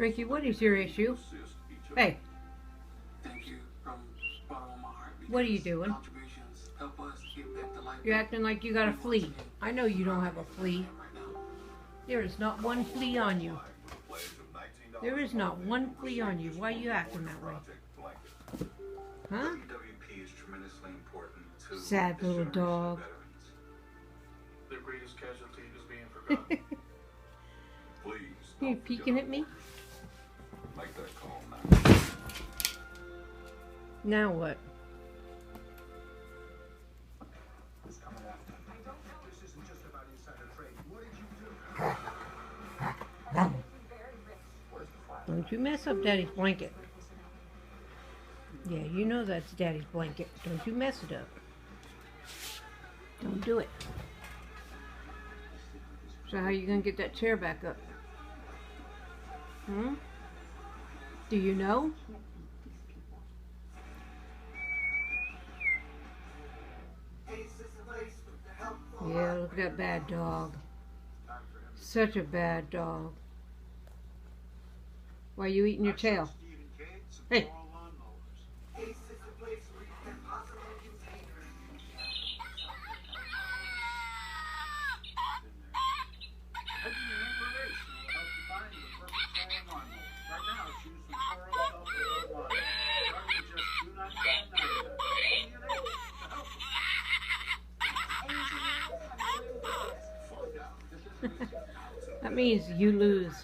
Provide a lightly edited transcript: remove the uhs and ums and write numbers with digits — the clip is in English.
Ricky, what is your issue? Hey, what are you doing? You're acting like you got a flea. I know you don't have a flea. There is not one flea on you. There is not one flea on you. Why are you acting that way? Huh? Sad little dog. Their greatest casualty is being forgotten. You peeking at me? Make that call now. Now what? Don't you mess up Daddy's blanket. Yeah, you know that's Daddy's blanket. Don't you mess it up. Don't do it. So how are you going to get that chair back up? Hmm? Do you know? Yeah, look at that bad dog. Such a bad dog. Why are you eating your tail? Hey. That means you lose.